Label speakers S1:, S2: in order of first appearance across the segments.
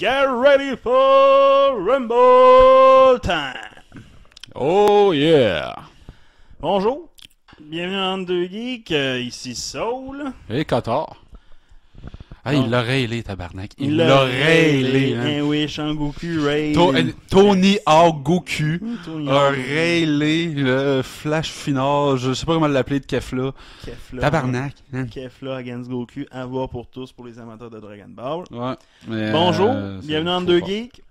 S1: Get ready for Rumble Time!
S2: Oh yeah!
S1: Bonjour, bienvenue dans Deux Geeks, ici Saul.
S2: Et Cotard. Ah, il l'a railé, tabarnak.
S1: Il l'a railé.
S2: Hein.
S1: Eh oui, Shangoku railé.
S2: Tony Hawk Goku
S1: Tony
S2: a
S1: Hawk.
S2: railé le flash final, je sais pas comment l'appeler, de Kefla.
S1: Kefla.
S2: Tabarnak. Hein.
S1: Kefla against Goku, à voir pour tous pour les amateurs de Dragon Ball.
S2: Ouais. Mais,
S1: Bonjour,
S2: c'est
S1: bienvenue dans
S2: trop
S1: Deux
S2: fort.
S1: Geeks,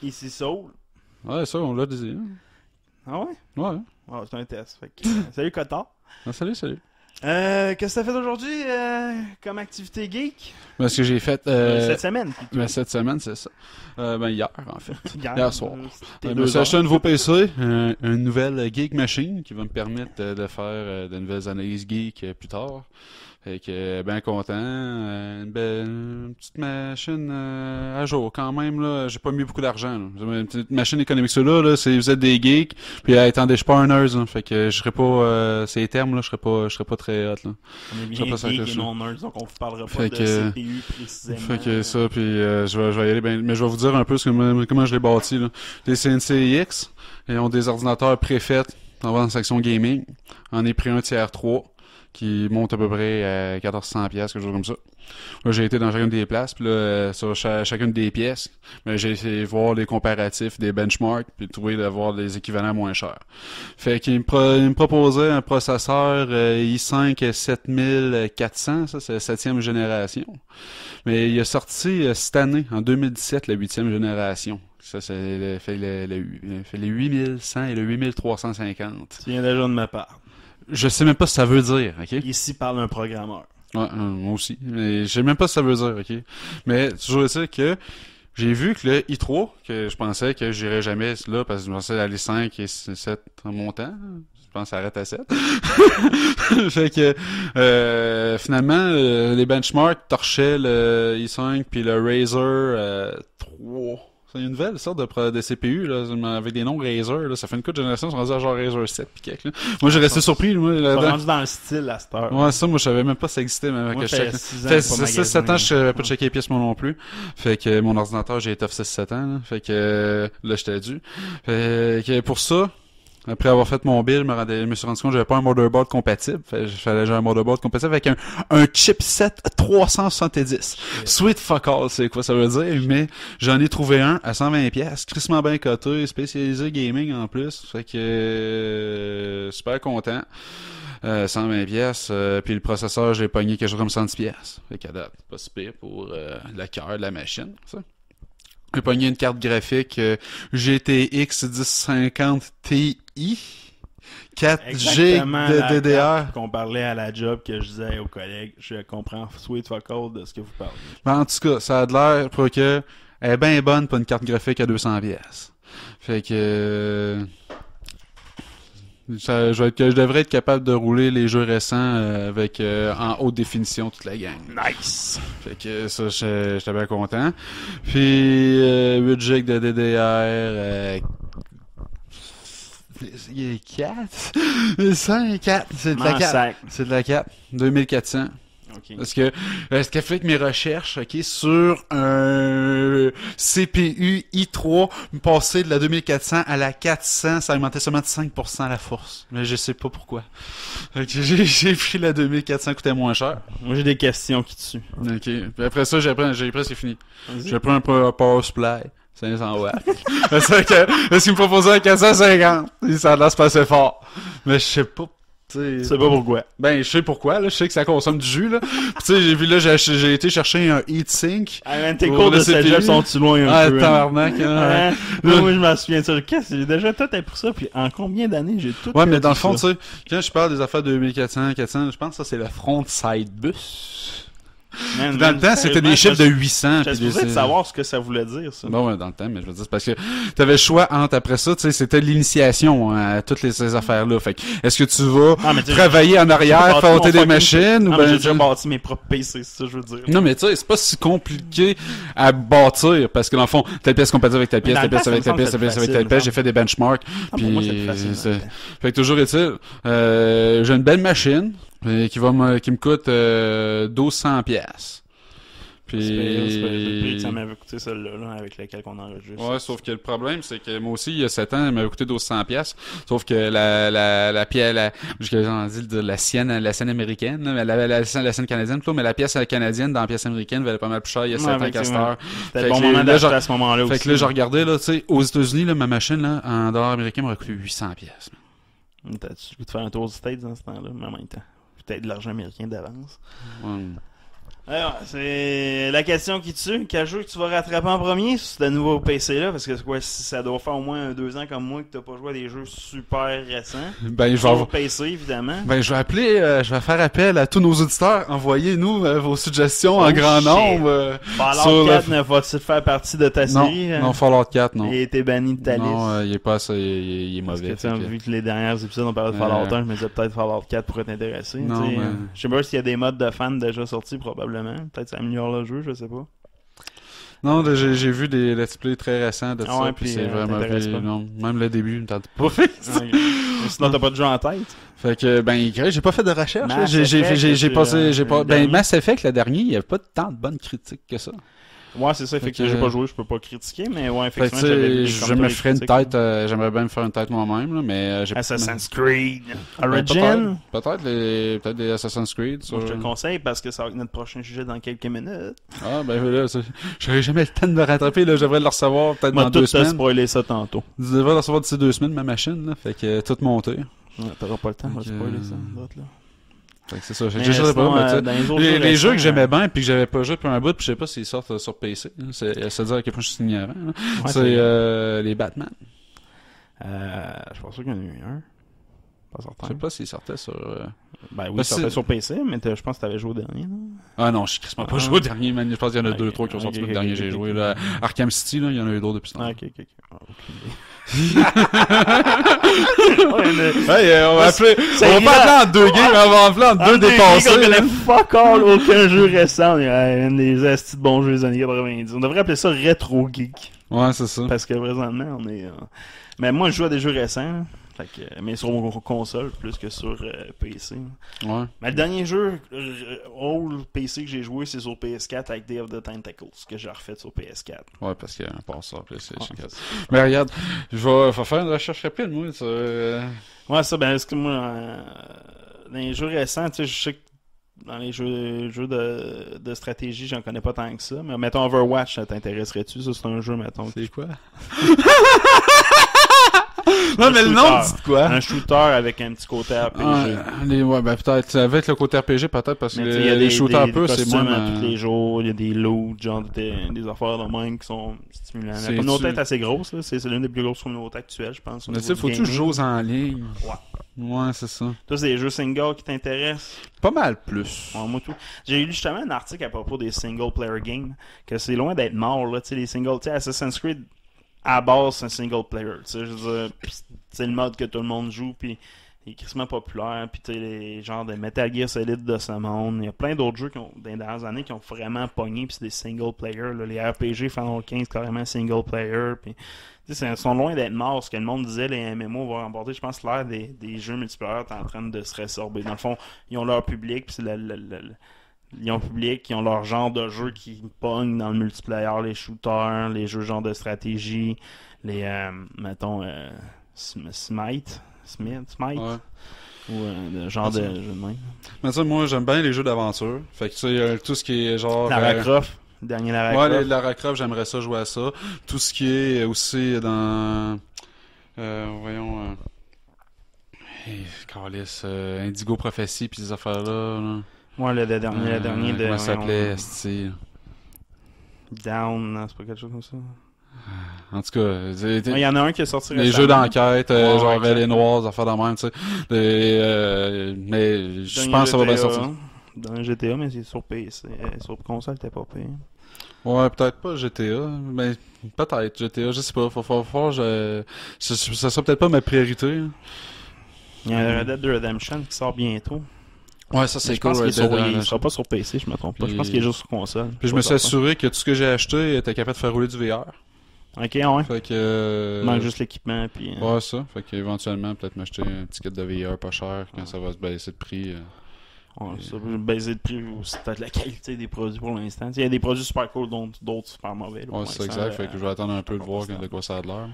S1: ici Saul.
S2: Ouais, ça, on l'a dit.
S1: Ah ouais?
S2: Ouais.
S1: Ah, c'est un test. Fait que, salut Cotard.
S2: Ah, salut.
S1: Qu'est-ce que t'as fait aujourd'hui comme activité geek?
S2: Ce que j'ai fait
S1: Cette semaine, plutôt.
S2: cette semaine, c'est ça. Hier, en fait.
S1: Hier
S2: soir.
S1: c'était
S2: Je
S1: 2
S2: me suis acheté
S1: heures.
S2: un nouveau PC, une nouvelle Geek Machine qui va me permettre de faire de nouvelles analyses geek plus tard. Fait que bien content. Une petite machine à jour quand même là. J'ai pas mis beaucoup d'argent. Là. Une petite machine économique là, c'est vous êtes des geeks. Puis attendez, je suis pas un nerd. Là, fait que je serais pas ces termes là, je serais pas très hot là.
S1: On est
S2: Je sais
S1: bien
S2: pas ça que
S1: geek
S2: je
S1: et
S2: suis.
S1: non nerds, donc on vous parlera pas
S2: Fait
S1: de
S2: que-
S1: CPU précisément.
S2: Fait que ça, puis je vais y aller, mais je vais vous dire un peu comment je l'ai bâti. Là. Les CNCX, ils ont des ordinateurs préfaits dans la section gaming. On est pris un tiers 3 qui monte à peu près à 1400$, quelque chose comme ça. Là, j'ai été dans chacune des places, puis là, sur chacune des pièces, j'ai essayé de voir les comparatifs des benchmarks, puis trouver d'avoir des équivalents moins chers. Fait qu'il me proposait un processeur i5 7400, ça c'est la 7e génération. Mais il a sorti cette année, en 2017, la 8e génération. Ça, fait les 8100 et le 8350.
S1: Tu viens déjà de ma part.
S2: Je sais même pas ce que ça veut dire, ok?
S1: Ici parle un programmeur.
S2: Ouais, moi aussi. Mais je sais même pas ce que ça veut dire, ok? Mais toujours est-il que j'ai vu que le i3, que je pensais que j'irais jamais là, parce que je pensais aller 5 et 7 en montant. Je pense que ça arrête à 7. Fait que finalement, les benchmarks torchaient le i5 puis le Razer 3. C'est une nouvelle sorte de CPU là, avec des noms Razer. Là. Ça fait une couple de générations, ils sont rendus à genre Razer 7 pis quelque, là. Moi, j'ai resté surpris. Moi,
S1: Ils sont
S2: là-dedans.
S1: rendus dans le style à cette heure.
S2: Ouais, ça, moi, je savais même pas que ça existait. Même
S1: Moi,
S2: que
S1: ça
S2: je
S1: fait
S2: check-
S1: 6 ans
S2: fait
S1: que pas
S2: 6-7 ans, je savais pas
S1: magasin.
S2: checker les pièces moi non plus. Fait que mon ordinateur, j'ai étoffé 6-7 ans. Là. Fait que là, j'étais dû. Fait que pour ça, après avoir fait mon build, je me suis rendu compte que j'avais pas un motherboard compatible. Fait que j'ai un motherboard compatible avec un chipset 370. Sweet fuck all, c'est quoi ça veut dire, mais j'en ai trouvé un à 120$, crissement bien coté, spécialisé gaming en plus. Fait que super content. 120$, puis le processeur, j'ai pogné quelque chose comme 110$. Fait qu'à date, pas si pire pour le cœur de la machine, ça. J'ai pogné une carte graphique GTX 1050 Ti, 4G
S1: Exactement
S2: de
S1: la
S2: DDR.
S1: carte qu'on parlait à la job que je disais aux collègues. Je comprends sweet fuck all de ce que vous parlez.
S2: Ben, en tout cas, ça a de l'air pour que elle est bien bonne pour une carte graphique à 200$. Fait que je devrais être capable de rouler les jeux récents avec en haute définition toute la gang.
S1: Nice!
S2: Fait que ça, j'étais bien content. Puis 8 GB de DDR. Il y a 4? 5, 4. C'est de la 4.
S1: Sac.
S2: C'est de la 4. 2400.
S1: Ok.
S2: Parce que ce qui a fait que mes recherches, ok, sur un CPU i3, passer de la 2400 à la 400, ça a augmenté seulement de 5% à la force. Mais je sais pas pourquoi. Fait que j'ai pris la 2400, coûtait moins cher.
S1: Moi, j'ai des questions qui tuent.
S2: Ok. Puis après ça, j'ai presque fini.
S1: Vas-y.
S2: J'ai pris un power supply. 500 watts. Parce qu'il me proposait à 450. Ça a l'air se passer fort. Mais je sais pas.
S1: Tu sais pas pourquoi.
S2: Ben, je sais pourquoi, là. Je sais que ça consomme du jus, là. Puis, tu sais, j'ai vu, là, j'ai été chercher un heatsink.
S1: Ah, man, tes
S2: Pour
S1: cours
S2: le
S1: de
S2: CPU.
S1: cégep sont-tu loin un
S2: Ah,
S1: peu? Hein?
S2: tabarnak, hein.
S1: Hein? Moi, je m'en souviens de ça. Qu'est-ce que j'ai déjà tout appris ça, puis en combien d'années j'ai tout
S2: Ouais, mais
S1: fait
S2: dans le fond, tu
S1: ça?
S2: sais, quand je parle des affaires de 2400, 400, je pense que ça, c'est le front-side bus.
S1: Man,
S2: Dans le temps, c'était des chiffres de 800.
S1: J'étais
S2: puis
S1: supposé de savoir ce que ça voulait dire, ça.
S2: Bon, ouais, dans le temps, mais je veux dire, c'est parce que t'avais le choix entre, après ça, tu sais, c'était l'initiation à toutes ces affaires-là. Fait que, est-ce que tu vas
S1: Ah, mais tu sais,
S2: travailler en arrière,
S1: j'ai bâti
S2: monter
S1: mon
S2: des
S1: fucking-
S2: machines, ou
S1: Ah, mais j'ai
S2: ben,
S1: déjà bâti mes propres PC, c'est ça que je veux dire.
S2: non, mais tu sais, c'est pas si compliqué à bâtir, parce que dans le fond, telle pièce compatible avec telle pièce,
S1: dans
S2: telle
S1: le
S2: pièce
S1: temps,
S2: avec
S1: ça
S2: telle
S1: me
S2: pièce,
S1: semble
S2: telle pièce avec
S1: facile,
S2: telle pièce,
S1: genre.
S2: j'ai fait des benchmarks,
S1: Ah, pour moi, c'est
S2: puis
S1: facile.
S2: c'est- fait que toujours est-il, j'ai une belle machine, qui me coûte 1200$.
S1: C'est le prix que
S2: Puis...
S1: ça m'avait coûté celle-là, là, avec laquelle on enregistre.
S2: Ouais, sauf que le problème, c'est que moi aussi, il y a 7 ans, elle m'avait coûté 1200$. Sauf que la pièce, j'en dis la scène américaine, là, la scène canadienne plutôt, mais la pièce canadienne dans la pièce américaine valait pas mal plus cher il y a 7 ans qu'à cette heure.
S1: C'était le bon moment d'acheter à ce moment-là aussi.
S2: Fait que là, je regardais, là, tu sais, aux États-Unis, là, ma machine, là, en dollars américains, m'aurait coûté 800$.
S1: T'as-tu pu te faire un tour aux States dans ce temps-là, mais en même temps. Peut-être de l'argent américain d'avance.
S2: Ouais.
S1: Alors, c'est la question qui tue. Quel jeu que tu vas rattraper en premier sur ce nouveau PC-là? Parce que quoi, si ça doit faire au moins 2 ans comme moi que t'as pas joué à des jeux super récents.
S2: Ben,
S1: Sur PC, évidemment.
S2: Ben, je vais faire appel à tous nos auditeurs. Envoyez-nous vos suggestions en grand nombre.
S1: Fallout 4 ne va-t-il faire partie de ta série?
S2: Non, Fallout 4, non.
S1: Il a été banni de ta liste.
S2: Non, il est pas assez, il est mauvais.
S1: Parce que, vu que les derniers épisodes on parlait de Fallout 1, je me disais peut-être Fallout 4 pourrait t'intéresser.
S2: Non, mais...
S1: Je sais pas s'il y a des modes de fans déjà sortis, probablement. Peut-être ça améliore le jeu, je sais pas.
S2: Non, j'ai vu des let's play très récents de ça, puis c'est vraiment non, même le début, me tente pas.
S1: Sinon t'as pas de jeu en tête.
S2: Fait que j'ai pas fait de recherche. Mass Effect le dernier, il y avait pas tant de bonnes critiques que ça.
S1: Ouais, c'est ça, effectivement, j'ai pas joué, je peux pas critiquer, mais ouais, effectivement,
S2: je me ferais une tête, j'aimerais bien me faire une tête moi-même, là, mais j'ai
S1: Assassin's Creed Origin.
S2: Peut-être des Assassin's Creed.
S1: Moi, je te le conseille parce que ça va être notre prochain sujet dans quelques minutes.
S2: Ah, ben là, j'aurais jamais le temps de me rattraper, là, j'aimerais le recevoir peut-être dans 2 semaines.
S1: Moi, tout spoiler ça tantôt.
S2: Je devrais le recevoir d'ici 2 semaines, ma machine, là, fait que tout monter.
S1: Ouais, t'auras pas le temps de spoiler ça, d'autres là.
S2: Fait que c'est ça, les jeux que j'aimais bien puis que j'avais pas joué depuis un bout puis je sais pas s'ils sortent sur PC, c'est dire à quel point je suis ignorant, ouais, c'est les Batman.
S1: Je pense qu'il y en a eu un. Pas certain.
S2: Je sais pas s'ils sortaient sur
S1: ben oui, ils sortaient sur PC, mais je pense que t'avais joué au dernier, là.
S2: Ah non, je suis pas joué au dernier, man. Je pense qu'il y en a 2-3 qui ont sorti le dernier que j'ai joué là. Arkham City, là, il y en a eu d'autres depuis ça.
S1: Ah, ok.
S2: On va appeler en 2 games, on va appeler en 2 dépassés.
S1: On connaît fuck all aucun jeu récent. Des astis de bons jeux des années 90. On devrait appeler ça rétro geek.
S2: Ouais, c'est ça.
S1: Parce que présentement, on est. Mais moi, je joue à des jeux récents. Fait que, mais sur mon console plus que sur PC.
S2: Ouais.
S1: Mais le dernier jeu old PC que j'ai joué, c'est sur PS4 avec Day of the Tentacles, que j'ai refait sur PS4.
S2: Ouais, parce qu'il y a un passeur PlayStation 4. Mais regarde, je vais faire une recherche rapide, moi. Ça,
S1: Ouais, ça, ben, parce que moi, dans les jeux récents, tu sais, je sais que dans les jeux de stratégie, j'en connais pas tant que ça. Mais mettons Overwatch, ça t'intéresserait-tu? Ça, c'est un jeu, mettons.
S2: C'est quoi? Non, mais le nom dit quoi?
S1: Un shooter avec un petit côté RPG.
S2: Ouais, ben peut-être. Avec le côté RPG, peut-être, parce que les shooters un peu, c'est moins.
S1: Tous les jours, il y a des loots, genre des affaires de même qui sont stimulants. La communauté est assez grosse, là. C'est l'une des plus grosses communautés actuelles, je pense.
S2: Mais tu sais, faut-tu jouer en ligne? Ouais, c'est ça.
S1: Toi, c'est des jeux single qui t'intéressent?
S2: Pas mal plus.
S1: Ouais, moi tout. J'ai lu justement un article à propos des single player games, que c'est loin d'être mort, là. Tu sais, les single, tu sais, Assassin's Creed, à base, c'est un single player. Tu sais, je veux dire, c'est le mode que tout le monde joue, puis il est crissement populaire, puis tu sais, les genres de Metal Gear Solid de ce monde. Il y a plein d'autres jeux dans les dernières années qui ont vraiment pogné, puis c'est des single player. Là. Les RPG Final 15, carrément single player, puis ils sont loin d'être morts. Ce que le monde disait, les MMO vont remporter, je pense, l'air des jeux multiplayer est en train de se résorber. Dans le fond, ils ont leur public, puis c'est ils ont public, ils ont leur genre de jeu qui pognent dans le multiplayer, les shooters, les jeux genre de stratégie, les, mettons, Smite,
S2: ouais.
S1: ou le genre de jeu de même.
S2: Mais ça, moi, j'aime bien les jeux d'aventure. Fait que tu sais, tout ce qui est genre...
S1: Lara Croft, le dernier Lara Croft.
S2: Ouais, Lara Croft, j'aimerais ça jouer à ça. Tout ce qui est aussi dans... voyons... Carlis, Indigo Prophecy pis ces affaires-là, là.
S1: Ouais, le dernier de...
S2: Comment ça s'appelait, c'est...
S1: Down, non, c'est pas quelque chose comme ça.
S2: En tout cas,
S1: il y en a un qui est sorti récemment.
S2: Les jeux d'enquête, genre Red et Noir, affaires de même, tu sais. Mais je pense que ça va bien sortir.
S1: Dans GTA, mais c'est sur PC. Sur console, t'es pas payé.
S2: Ouais, peut-être pas GTA, mais peut-être GTA, je sais pas. Faut ça sera peut-être pas ma priorité.
S1: Il y a Red Dead Redemption qui sort bientôt.
S2: Ouais, ça c'est cool.
S1: Il sera pas sur PC, je me trompe pas. Je pense qu'il est juste sur console.
S2: Puis je me suis assuré que tout ce que j'ai acheté était capable de faire rouler du VR.
S1: Ok, ouais.
S2: Fait que...
S1: Il manque juste l'équipement, puis...
S2: Ouais, ça. Fait qu'éventuellement, peut-être m'acheter un petit kit de VR pas cher quand ça va se baisser de prix.
S1: Ouais, ça peut baiser le prix ou c'est peut-être la qualité des produits pour l'instant. Il y a des produits super cool, d'autres super mauvais.
S2: Ouais, c'est exact. Fait que je vais attendre un peu de voir de quoi ça a l'air.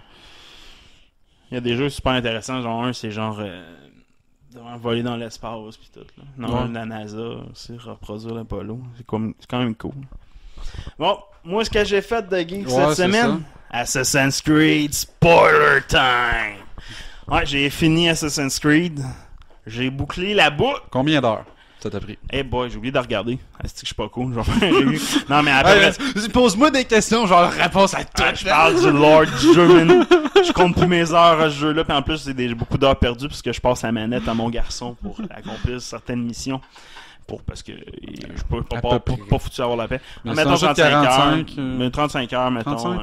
S1: Il y a des jeux super intéressants. Genre un, c'est genre voler dans l'espace pis tout. Là. Non, la NASA, c'est reproduire l'Apollo. C'est quand même cool. Bon, moi, ce que j'ai fait de geek cette semaine, Assassin's Creed Spoiler Time. Ouais, j'ai fini Assassin's Creed. J'ai bouclé la boucle.
S2: Combien d'heures ça t'a pris?
S1: Eh boy, j'ai oublié de regarder. Est-ce que je suis pas cool? Je vais faire un review. Non, mais après...
S2: Pose-moi des questions, genre réponse à tout.
S1: Je parle du lore du jeu, man. Je compte plus mes heures à ce jeu-là. Puis en plus, c'est beaucoup d'heures perdues parce que je passe la manette à mon garçon pour accomplir certaines missions. Parce que je peux pas foutu avoir la paix.
S2: Mais
S1: mettons
S2: 35
S1: heures. 35 heures, mettons.
S2: 35?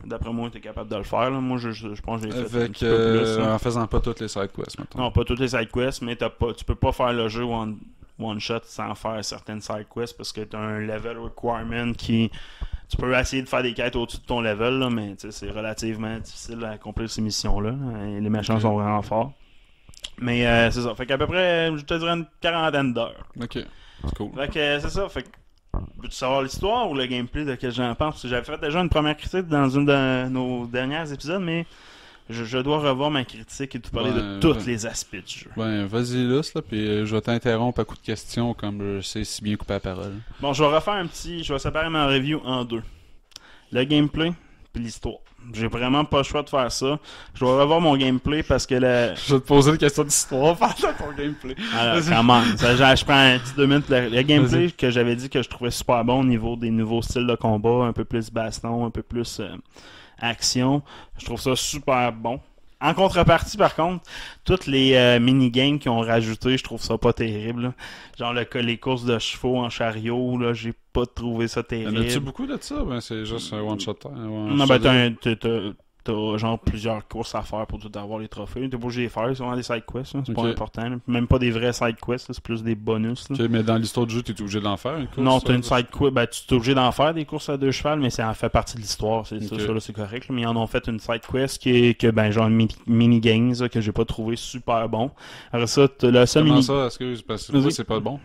S1: D'après moi, t'es capable de le faire. Là. Moi, je pense que j'ai fait un
S2: Avec,
S1: petit peu plus.
S2: en faisant pas toutes les side quests, mettons.
S1: Non, pas toutes les side quests, mais tu peux pas faire le jeu one shot sans faire certaines side quests parce que t'as un level requirement qui... Tu peux essayer de faire des quêtes au-dessus de ton level, là, mais c'est relativement difficile à accomplir ces missions-là. Et les méchants sont vraiment forts. Mais c'est ça. Fait qu'à peu près, je te dirais une 40aine d'heures.
S2: Ok, c'est cool.
S1: Fait que c'est ça. Fait que veux-tu savoir l'histoire ou le gameplay de quel j'en pense? Parce que j'avais fait déjà une première critique dans une de nos derniers épisodes, mais je dois revoir ma critique et tout parler de tous les aspects du jeu.
S2: Ben, vas-y là, puis je vais t'interrompre à coup de questions comme je sais si bien couper la parole.
S1: Bon, je vais refaire je vais séparer ma review en deux. Le gameplay puis l'histoire. J'ai vraiment pas le choix de faire ça. Je dois revoir mon gameplay parce que
S2: Je vais te poser une question d'histoire pendant ton gameplay.
S1: Alors, comment? Je prends un petit 2 minutes. Le gameplay que j'avais dit que je trouvais super bon au niveau des nouveaux styles de combat, un peu plus baston, un peu plus action. Je trouve ça super bon. En contrepartie, par contre, toutes les mini-games qu'ils ont rajouté, je trouve ça pas terrible. Là. Genre les courses de chevaux en chariot, là, j'ai pas trouvé ça terrible.
S2: Y en a-tu beaucoup de ça? Ben, c'est juste un one-shot.
S1: Non, t'as genre plusieurs courses à faire pour tout avoir les trophées. T'es pas obligé de les faire, c'est vraiment des side quests, c'est pas important. Là. Même pas des vrais side quests, c'est plus des bonus. Là.
S2: Ok, mais dans l'histoire du jeu, t'es obligé d'en faire une course?
S1: Non, t'as une side quest, tu es obligé d'en faire des courses à deux chevals, mais ça en fait partie de l'histoire, ça là, c'est correct. Là. Mais ils en ont fait une side quest qui est genre une mini-games que j'ai pas trouvé super bon. Alors ça, le seul
S2: Comment ça, excuse, parce que c'est pas bon?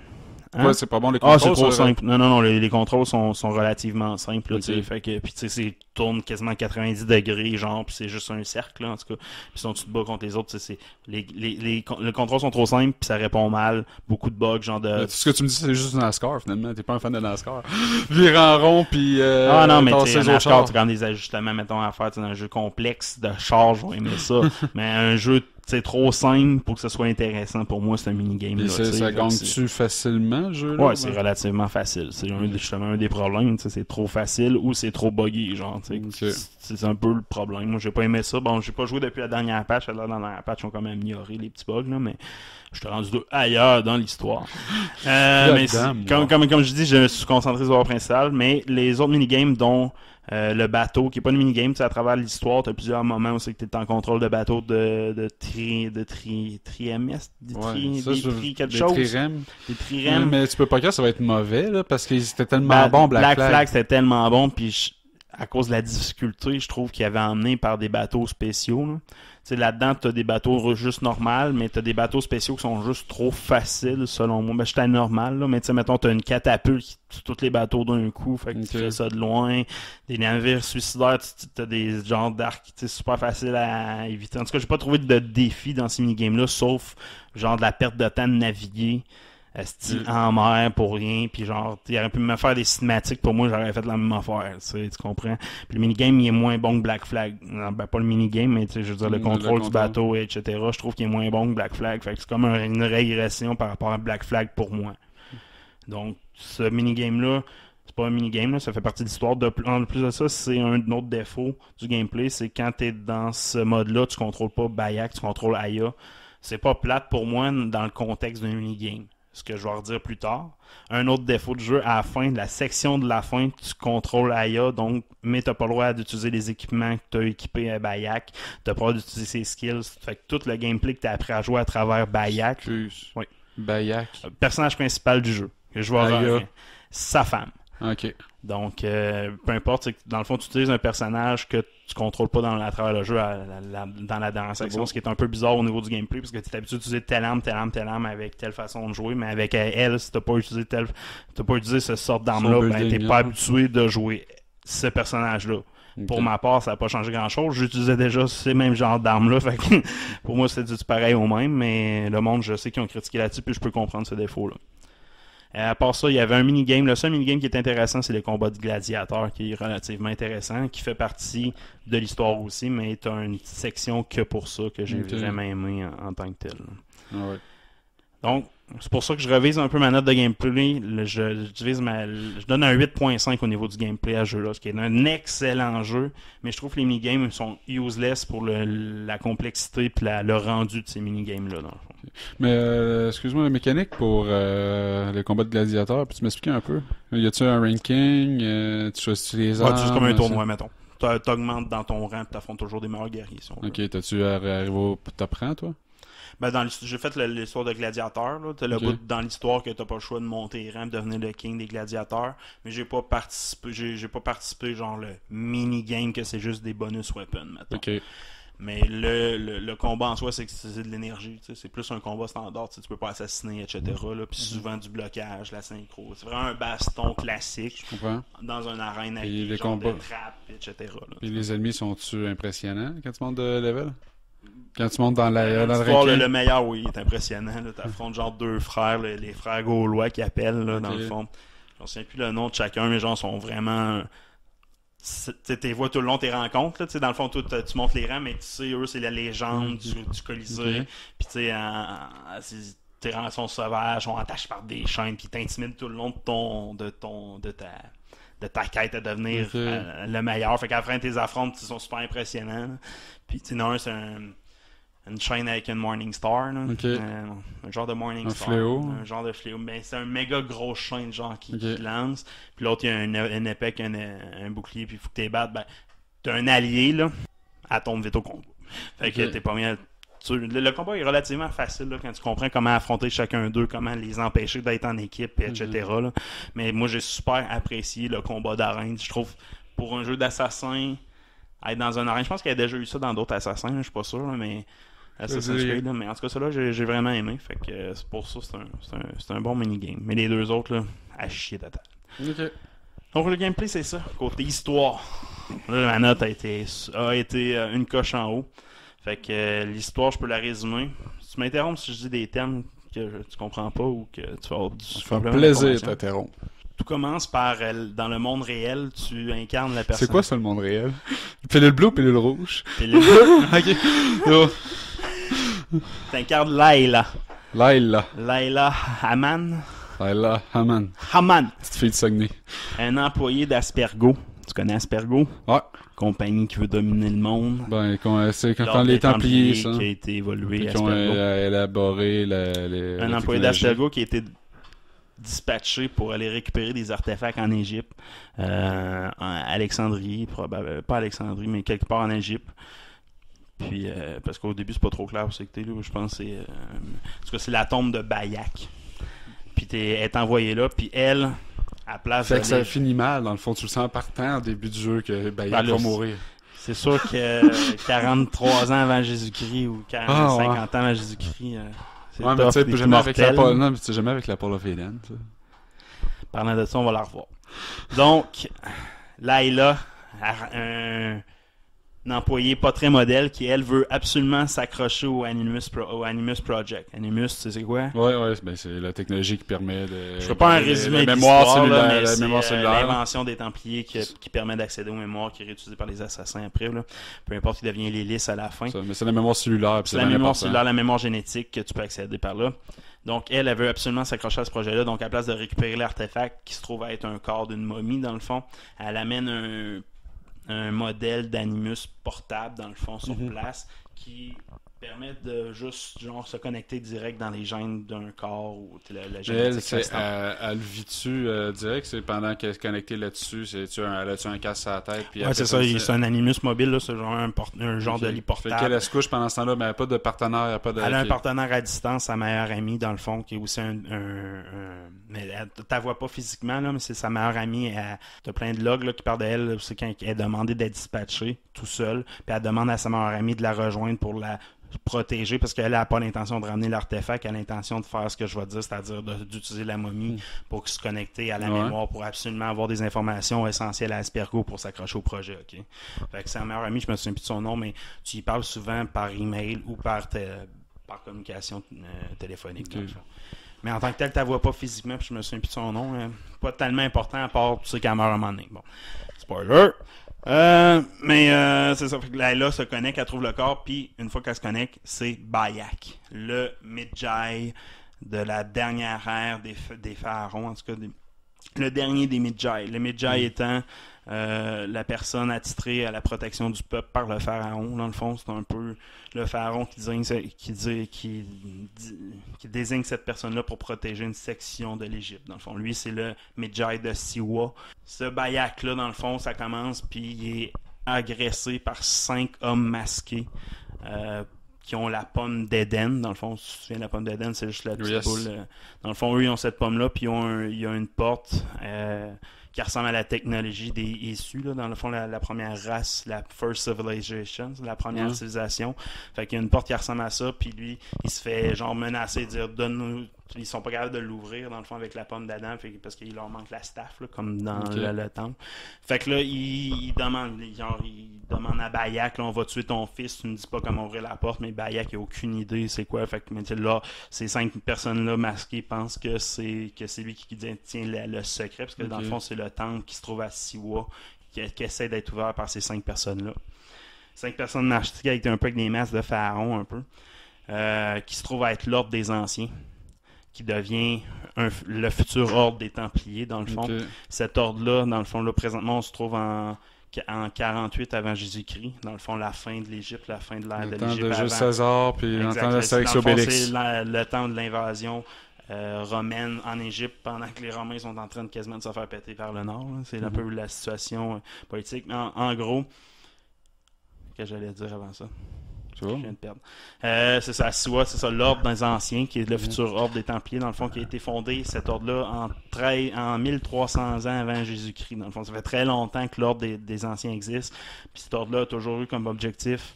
S1: Hein?
S2: Ouais, c'est pas bon les contrôles.
S1: C'est trop simple. Non, les contrôles sont relativement simples. Là, fait que, puis tu sais, tourne quasiment 90 degrés, genre, puis c'est juste un cercle, là, en tout cas. Puis si tu te bats contre les autres, les contrôles sont trop simples, puis ça répond mal. Beaucoup de bugs, genre de...
S2: Ce que tu me dis, c'est juste NASCAR, finalement. T'es pas un fan de NASCAR. Virer en rond, puis...
S1: non, mais tu sais, NASCAR, tu as des ajustements, mettons, à faire dans un jeu complexe de charge, on aimer ça. Mais un jeu... C'est trop simple pour que ce soit intéressant pour moi, c'est un minigame.
S2: Ça gagne-tu facilement, le jeu?
S1: Ouais, c'est relativement facile. C'est justement un des problèmes. C'est trop facile ou c'est trop buggy. Genre, c'est un peu le problème. Moi, j'ai pas aimé ça. Bon, j'ai pas joué depuis la dernière patch. La dernière patch, ils ont quand même amélioré les petits bugs, là, mais je suis rendu ailleurs dans l'histoire. Mais comme je dis, je me suis concentré sur l'histoire principale, mais les autres minigames, dont le bateau, qui est pas une minigame, à travers l'histoire, tu as plusieurs moments où c'est que tu es en contrôle de bateau de tri-MS, quelque chose. Des trirèmes.
S2: Mais tu peux pas dire que ça va être mauvais, là, parce qu'ils étaient tellement bons, Black Flag.
S1: C'était tellement bon, puis à cause de la difficulté, je trouve qu'il avait emmené par des bateaux spéciaux, là. Là-dedans, t'as des bateaux juste normaux, mais t'as des bateaux spéciaux qui sont juste trop faciles, selon moi. Ben, j'étais normal, là, mais tu sais, mettons, t'as une catapulte qui tue tous les bateaux d'un coup, fait que tu fais ça de loin. Des navires suicidaires, t'as des genres d'arcs, super faciles à éviter. En tout cas, j'ai pas trouvé de défi dans ces minigames-là, sauf genre de la perte de temps de naviguer. En mer pour rien, puis genre, il aurait pu me faire des cinématiques, pour moi, j'aurais fait la même affaire, tu comprends? Puis le minigame, il est moins bon que Black Flag. Non, ben, pas le minigame, mais je veux dire, le contrôle du bateau, etc., je trouve qu'il est moins bon que Black Flag, fait que c'est comme une régression par rapport à Black Flag pour moi. Donc, ce minigame-là, c'est pas un minigame, là, ça fait partie de l'histoire. En plus de ça, c'est un autre défaut du gameplay, c'est quand t'es dans ce mode-là, tu contrôles pas Bayek, tu contrôles Aya. C'est pas plate pour moi dans le contexte d'un minigame. Ce que je vais redire plus tard. Un autre défaut de jeu, à la fin, de la section de la fin, tu contrôles Aya, donc, mais t'as pas le droit d'utiliser les équipements que t'as équipés à Bayek. T'as pas le droit d'utiliser ses skills. Fait que tout le gameplay que t'as appris à jouer à travers Bayek.
S2: Oui. Bayek.
S1: Personnage principal du jeu. Que je vois sa femme.
S2: Ok.
S1: Donc, peu importe, c'est que dans le fond, tu utilises un personnage que tu contrôles pas à travers le jeu dans la dernière section, ce qui est un peu bizarre au niveau du gameplay, parce que tu es habitué d'utiliser telle arme avec telle façon de jouer, mais avec elle, si t'as pas utilisé ce sort d'arme-là, ben t'es pas habitué de jouer ce personnage-là. Okay. Pour ma part, ça n'a pas changé grand-chose. J'utilisais déjà ces mêmes genres d'armes-là, fait que pour moi, c'était du pareil au même, mais le monde, je sais qu'ils ont critiqué là-dessus, puis je peux comprendre ce défaut-là. À part ça, il y avait un minigame. Le seul minigame qui est intéressant, c'est les combats de gladiateurs, qui est relativement intéressant, qui fait partie de l'histoire aussi, mais tu as une petite section que pour ça, que j'ai vraiment aimé en tant que tel.
S2: Ah ouais.
S1: Donc, c'est pour ça que je revise un peu ma note de gameplay. Je donne un 8.5 au niveau du gameplay à ce jeu-là, ce qui est un excellent jeu, mais je trouve que les minigames sont useless pour la complexité et le rendu de ces minigames-là, dans le fond.
S2: Mais, excuse-moi, la mécanique pour les combats de gladiateurs, peux-tu m'expliquer un peu? Y a-tu un ranking? Tu choisis les armes?
S1: C'est juste comme un tournoi, mettons. T'augmentes dans ton rang et t'affrontes toujours des meilleurs guerriers.
S2: Ok, t'as-tu arrivé au top rang, toi?
S1: Ben j'ai fait l'histoire de gladiateur. T'as le bout dans l'histoire que t'as pas le choix de monter rang, de devenir le king des gladiateurs. Mais j'ai pas participé genre le mini-game que c'est juste des bonus weapons, mettons.
S2: Okay.
S1: Mais le combat en soi, c'est de l'énergie. C'est plus un combat standard. Tu peux pas assassiner, etc. Puis souvent du blocage, la synchro. C'est vraiment un baston classique.
S2: Je comprends.
S1: Dans un arène avec
S2: des
S1: combats de trappes, etc.
S2: Et les ennemis sont-tu impressionnants quand tu montes de level? Quand tu montes dans
S1: le meilleur, oui, il est impressionnant. Tu affrontes genre deux frères, les frères gaulois qui appellent, là, dans le fond. Je ne sais plus le nom de chacun, mais genre sont vraiment... Tu vois tout le long tes rencontres. Là, dans le fond, tu montes les rangs, mais tu sais, eux, c'est la légende du Colisée. Puis tu sais, tes rangs sont sauvages, sont attachés par des chaînes, puis t'intimides tout le long de ta quête à devenir le meilleur. Fait qu'à la fin, tes affrontes, ils sont super impressionnants. Là. Puis tu sais, c'est une chaîne avec une Morning Star. Là. Un genre de Morning Star.
S2: Fléau.
S1: Un genre de fléau. Mais c'est un méga gros chaîne genre qui lance. Puis l'autre, il y a une épée avec un bouclier. Puis il faut que tu les battes. Ben, t'as un allié, là. Elle tombe vite au combat. Fait que t'es pas bien. Le combat est relativement facile là, quand tu comprends comment affronter chacun d'eux, comment les empêcher d'être en équipe, etc. Là. Mais moi, j'ai super apprécié le combat d'arène. Je trouve, pour un jeu d'assassin, être dans un arène, je pense qu'il y a déjà eu ça dans d'autres assassins, là, je suis pas sûr, là, mais Assassin's Creed, là, mais en tout cas, ça j'ai vraiment aimé. Fait que c'est pour ça, c'est un bon minigame. Mais les deux autres, là, à chier total.
S2: Okay.
S1: Donc le gameplay, c'est ça. Côté histoire, là, ma note a été une coche en haut. Fait que l'histoire, je peux la résumer. Si tu m'interromps si je dis des termes que tu comprends pas ou que tu vas avoir
S2: du plaisir t'interrompre.
S1: Tout commence par, dans le monde réel, tu incarnes la personne.
S2: C'est quoi ça, le monde réel? Pilule bleue ou pilule rouge?
S1: Pilule bleue.
S2: Ok.
S1: T'incarnes Layla.
S2: Layla
S1: Haman.
S2: Petite fille de Saguenay.
S1: Un employé d'Aspergo. Tu connais Aspergo?
S2: Ouais.
S1: Compagnie qui veut dominer le monde.
S2: Ben, c'est quand les Templiers, ça.
S1: Qui a été évolué.
S2: Qui ont élaboré
S1: un employé d'Aspergo qui a été dispatché pour aller récupérer des artefacts en Égypte. En Alexandrie, pas Alexandrie, mais quelque part en Égypte. Puis, parce qu'au début, c'est pas trop clair où c'est que t'es là. Je pense que c'est la tombe de Bayak. Puis, elle est envoyée là. Puis, elle, à place
S2: fait que ça finit mal, dans le fond. Tu le sens partant au début du jeu que Bayak va mourir.
S1: C'est sûr que 43 ans avant Jésus-Christ ou 50 ans avant Jésus-Christ, c'est
S2: mais tu sais, jamais avec la Paul of Eden.
S1: Parlant de ça, on va la revoir. Donc, Layla, un employé pas très modèle qui, elle, veut absolument s'accrocher au Animus Project. Animus, tu sais c'est quoi?
S2: Ouais, ben c'est la technologie qui permet de...
S1: Je fais pas un résumé de
S2: l'histoire,
S1: la
S2: mémoire cellulaire.
S1: L'invention des Templiers qui permet d'accéder aux mémoires qui est réutilisée par les assassins après. Là. Peu importe, il devient l'hélice à la fin.
S2: Ça, mais c'est la mémoire cellulaire.
S1: C'est la mémoire cellulaire, la mémoire génétique que tu peux accéder par là. Donc, elle veut absolument s'accrocher à ce projet-là. Donc, à place de récupérer l'artefact qui se trouve à être un corps d'une momie, dans le fond, elle amène un modèle d'Animus portable, dans le fond, sur place, qui permet de juste genre se connecter direct dans les gènes d'un corps ou la
S2: Mais
S1: génétique.
S2: elle vit-tu direct, c'est pendant qu'elle est connectée là-dessus, elle a-tu un casque sur la tête, puis
S1: Ouais, c'est ça, c'est un Animus mobile, là, c'est genre un genre de lit
S2: Fait
S1: portable.
S2: qu'elle se couche pendant ce temps-là, mais elle n'a pas de partenaire, elle a pas de...
S1: Elle a un
S2: ok.
S1: partenaire à distance, sa meilleure amie, dans le fond, qui est aussi mais elle ne voit pas physiquement, là, mais c'est sa meilleure amie. T'as plein de logs là, qui parlent d'elle. C'est quand elle a demandé d'être dispatchée tout seul. Puis elle demande à sa meilleure amie de la rejoindre pour la protéger parce qu'elle n'a pas l'intention de ramener l'artefact, elle a l'intention de faire ce que je vais dire, c'est-à-dire d'utiliser la momie pour se connecter à la mémoire, pour absolument avoir des informations essentielles à Aspergo pour s'accrocher au projet. Ok. Fait que sa meilleure amie, je me souviens plus de son nom, mais tu y parles souvent par email ou par communication téléphonique.
S2: Ok.
S1: Mais en tant que tel, tu la vois pas physiquement, puis je me souviens plus de son nom. Pas tellement important à part tu sais qu'elle meurt à un moment donné. Bon. Spoiler! Mais c'est ça. Fait que Layla se connecte, elle trouve le corps, puis une fois qu'elle se connecte, c'est Bayak, le Medjay de la dernière ère des pharaons, en tout cas le dernier des Medjay. Le Medjay étant la personne attitrée à la protection du peuple par le pharaon. Dans le fond, c'est un peu le pharaon qui désigne cette personne-là pour protéger une section de l'Égypte. Dans le fond, lui, c'est le Medjay de Siwa. Ce Bayak-là, dans le fond, ça commence, puis il est agressé par 5 hommes masqués. Qui ont la pomme d'Éden. Dans le fond, si tu te souviens, la pomme d'Éden, c'est juste la petite boule. Dans le fond, eux, ils ont cette pomme-là, puis il y a une porte qui ressemble à la technologie des Issus. Là. Dans le fond, la première race, la First Civilization, la première civilisation. Fait qu'il y a une porte qui ressemble à ça, puis lui, il se fait genre menacer, dire donne-nous. Ils sont pas capables de l'ouvrir, dans le fond, avec la pomme d'Adam, parce qu'il leur manque la staff, là, comme dans le temple. Fait que là, il demande à Bayak, là, on va tuer ton fils, tu me dis pas comment ouvrir la porte, mais Bayak a aucune idée c'est quoi. Fait que là, ces 5 personnes-là masquées pensent que c'est lui qui détient le secret, parce que dans le fond, c'est le temple qui se trouve à Siwa, qui essaie d'être ouvert par ces 5 personnes-là. 5 personnes masquées avec un peu avec des masques de pharaon, un peu, qui se trouve à être l'ordre des anciens, qui devient le futur ordre des Templiers, dans le fond. Okay. Cet ordre-là, dans le fond, là, présentement, on se trouve en 48 avant Jésus-Christ, dans le fond, la fin de l'Égypte, la fin de l'ère de l'Égypte.
S2: Le temps de Jules César, puis le temps de Astérix Obélix.
S1: C'est le temps de l'invasion romaine en Égypte, pendant que les Romains sont en train quasiment de se faire péter vers le nord. Là. C'est un peu la situation politique. Mais en gros, qu'est-ce que j'allais dire avant ça? Je viens de perdre. C'est ça, Siwa, c'est ça, l'ordre des anciens, qui est le futur ordre des Templiers, dans le fond, qui a été fondé, cet ordre-là, en 1300 ans avant Jésus-Christ. Dans le fond, ça fait très longtemps que l'ordre des anciens existe. Puis cet ordre-là a toujours eu comme objectif